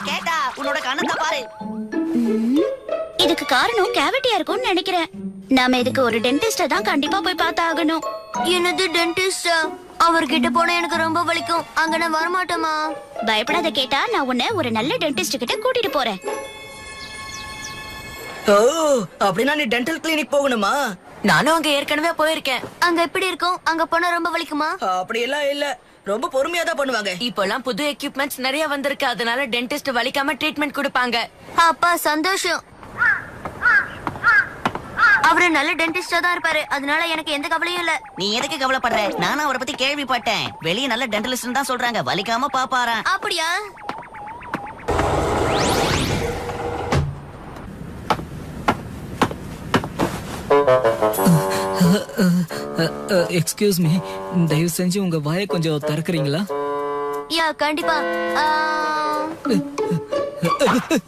கேட்டா உன்னோட கண்ணத்தை பாரு. இதுக்கு காரணம் கேவிட்டியா இருக்கும்னு நினைக்கிறேன். நாம இதுக்கு ஒரு டென்டிஸ்ட தான் கண்டிப்பா போய் பார்த்தாகணும். என்னது டென்டிஸ்டா? அவர்கிட்ட போனா எனக்கு ரொம்ப வலிக்கும். அங்க நான் வரமாட்டேமா. பயப்படாத கேட்டா, நான் உன்னை ஒரு நல்ல டென்டிஸ்ட் கிட்ட கூட்டிட்டு போறேன். ஓ, அப்படின்னா நீ டென்டல் கிளினிக் போகணுமா? நானும் அங்க ஏற்கனவே போயிருக்கேன். அங்க எப்படி இருக்கும்? அங்க போனா ரொம்ப வலிக்குமா? அப்படி எல்லாம் இல்ல, ரொம்ப பொறுமையா தான் பண்ணுவாங்க. இப்போலாம் புது எக்யூப்மெண்ட்ஸ் நிறைய வந்திருக்கு. அதனால டென்டிஸ்ட் வலிக்காம ட்ரீட்மெண்ட் கொடுப்பாங்க. அப்பா சந்தோஷம். அவரு நல்ல டென்டிஸ்டா தான் இருப்பாரு. அதனால எனக்கு எந்த கவலையும் இல்ல. நீ எதுக்கு கவலைப்படுற? நானும் அவரை பத்தி கேள்விப்பட்டேன். வெளியே நல்ல டென்டலிஸ்ட் தான் சொல்றாங்க, வலிக்காம பாப்பாராம். அப்படியா? எக்ஸ்கியூஸ் மீ, தயவு செஞ்சு உங்க வாயை கொஞ்சம் திறக்கிறீங்களா? யா கண்டிப்பா.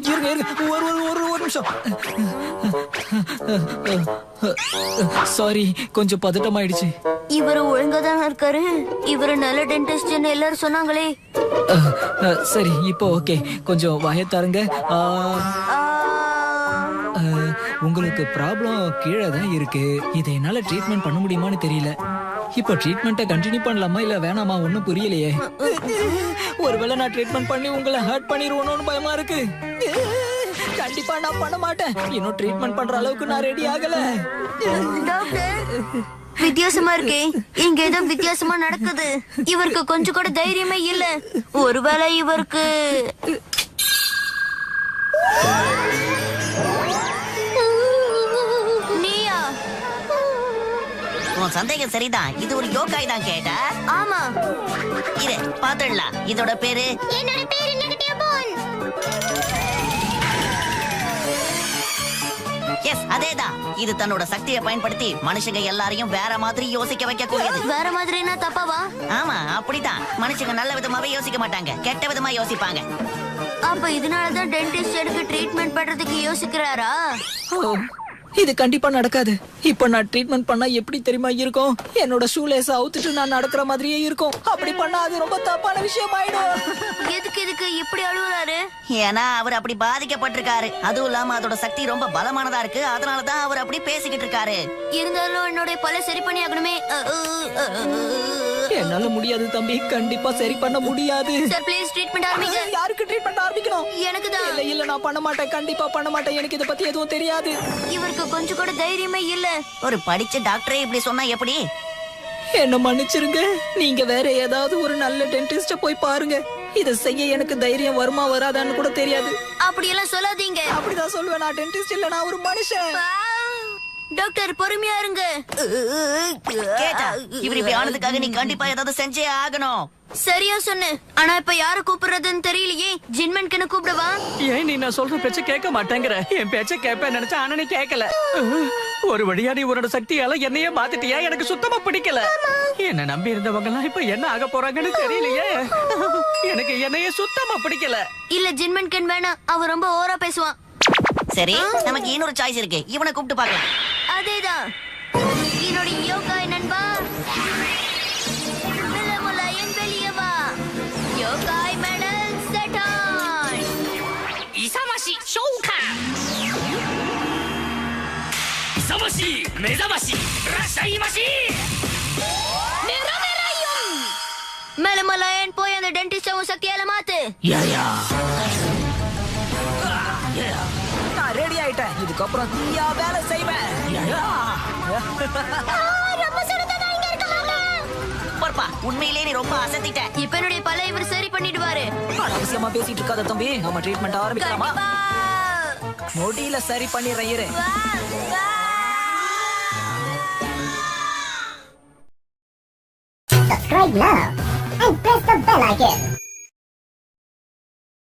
இருங்க இருங்க, ஒரு நிமிஷம். சாரி, கொஞ்சம் பதட்டமாயிடுச்சு. இவரு ஒழுங்கா தான் இருக்காரு. இவரு நல்ல டென்டிஸ்ட்னு எல்லாரும் சொன்னாங்களே. சரி, இப்போ ஓகே. கொஞ்சம் வாயை தரங்க. உங்களுக்கு ப்ராப்ளம் கீழே தான் இருக்கு. இதை என்னால ட்ரீட்மெண்ட் பண்ண முடியுமான்னு தெரியல. இப்போ ட்ரீட்மெண்ட்டை கண்டினியூ பண்ணலாமா இல்ல வேணாமா ஒன்னும் புரியலையே. ஒருவேளை நான் ட்ரீட்மெண்ட் பண்ணி உங்களை ஹர்ட் பண்ணிடுவோன்னு பயமா இருக்கு. கண்டிப்பா நான் பண்ண மாட்டேன். இன்னும் ட்ரீட்மெண்ட் பண்ற அளவுக்கு நான் ரெடி ஆகல. டாக்டர், வித்தியாசமா இருக்கே. இங்க ஏதோ வித்தியாசமா நடக்குது. இவருக்கு கொஞ்சம் கூட தைரியமே இல்ல. ஒருவேளை இவருக்கு உன் சந்தேகம் சரிதான். இது ஒரு யோகாய் தான் கேட்டா. ஆமா, இது பாத்துடலாம். இதோட பேரு என்னோட பேரு நெகட்டிவ் போன். எஸ், அதேதான். இது தன்னோட சக்தியை பயன்படுத்தி மனுஷங்க எல்லாரையும் வேற மாதிரி யோசிக்க வைக்க கூடியது. வேற மாதிரினா தப்பாவா? ஆமா, அப்படிதான். மனுஷங்க நல்ல விதமாவே யோசிக்க மாட்டாங்க, கெட்ட விதமா யோசிப்பாங்க. அப்ப இதனாலதான் டென்டிஸ்ட் எனக்கு ட்ரீட்மெண்ட் பண்றதுக்கு யோசிக்கிறாரா? இது கண்டிப்பா நடக்காது. இப்ப நான் ட்ரீட்மெண்ட் பண்ணா எப்படி தெரியுமா இருக்கும்? என்னோட ஷூலேஸ் அவுத்துட்டு நான் நடக்கிற மாதிரியே இருக்கும். அப்படி பண்ணா அது ரொம்ப தப்பான விஷயம் ஆயிடும். எதுக்கு இப்படி அழுகுறாரு? ஏன்னா அவர் அப்படி பாதிக்கப்பட்டிருக்காரு. அதுவும் இல்லாம அதோட சக்தி ரொம்ப பலமானதா இருக்கு. அதனாலதான் அவர் அப்படி பேசிக்கிட்டு இருக்காரு. இருந்தாலும் என்னோட பல சரி பண்ணி ஆகணுமே. என்னால முடியாது தம்பி, கண்டிப்பா சரி பண்ண முடியாது. சார் ப்ளீஸ் ட்ரீட்மெண்ட் ஆரம்பிங்க. யாருக்கு ட்ரீட்மெண்ட் ஆரம்பிக்கணும்? எனக்கு தான். இல்ல நான் பண்ண மாட்டேன், கண்டிப்பா பண்ண மாட்டேன். எனக்கு இத பத்தி எதுவும் தெரியாது. இவருக்கு கொஞ்சம் கூட தைரியமே இல்ல. ஒரு படிச்ச டாக்டரே இப்படி சொன்னா எப்படி? என்ன மன்னிச்சிருங்க. நீங்க வேற ஏதாவது ஒரு நல்ல டென்டிஸ்ட போய் பாருங்க. இத செய்ய எனக்கு தைரியம் வருமா வராதான்னு கூட தெரியாது. அப்படியெல்லாம் சொல்லாதீங்க. அப்படிதான் சொல்லுவேன். நான் டென்டிஸ்ட் இல்ல, நான் ஒரு மனுஷன். டாக்டர் பொறுமையா இருங்க. கேட்டா, இவர் இப்படி ஆனதுக்காக நீ கண்டிப்பா ஏதாவது செஞ்சே ஆகணும். சரியா சொன்ன. ஆனா இப்ப யார கூப்பிடுறதுன்னு தெரியலையே. ஜின்மன்கன கூப்பிடவா? ஏன் நீ நான் சொல்ற பேச்ச கேட்க மாட்டேங்கிற? என் பேச்ச கேட்பேன் நினைச்சா, ஆனா நீ கேட்கல. ஒரு வழியா நீ உன்னோட சக்தியால என்னையே மாத்திட்டியா? எனக்கு சுத்தமா பிடிக்கல. என்ன நம்பி இருந்தவங்க எல்லாம் இப்ப என்ன ஆக போறாங்கன்னு தெரியலையே. எனக்கு என்னையே சுத்தமா பிடிக்கல. இல்ல ஜின்மன்கன் வேணாம். அவ ரொம்ப ஓவரா பேசுவான். சரி, நமக்கு இன்னொரு சாய்ஸ் இருக்கு. இவனை கூப்பிட்டு பார்க்கலாம். அதேதான். என்னோட யோகா நண்பா, மிளமுலாயன் வெளியே வா. யோகாய் மெடல் செட் ஆன். இசமசி ஷோகா. இசமசி மெசமசி ரசைமசி. மிளமுலாயன் போய் அந்த டென்டிஸ்ட் சக்தியால மாத்து. யா நான் ரெடி ஆயிட்டேன். இதுக்கப்புறம் நீயா வேலை செய்வேன். பொறுப்பா, உண்மையிலே நீ ரொம்ப அசத்திட்ட. இப்ப என்னுடைய பல இவர் சரி பண்ணிடுவாரு. அவசியமா பேசிட்டு இருக்காத தம்பி. நம்ம ட்ரீட்மெண்ட் ஆரம்பிக்கலாமா? கண்டிப்பா. முடியல, சரி பண்ணிடுறேன் இரு. வா, வா. Subscribe now and press the bell icon.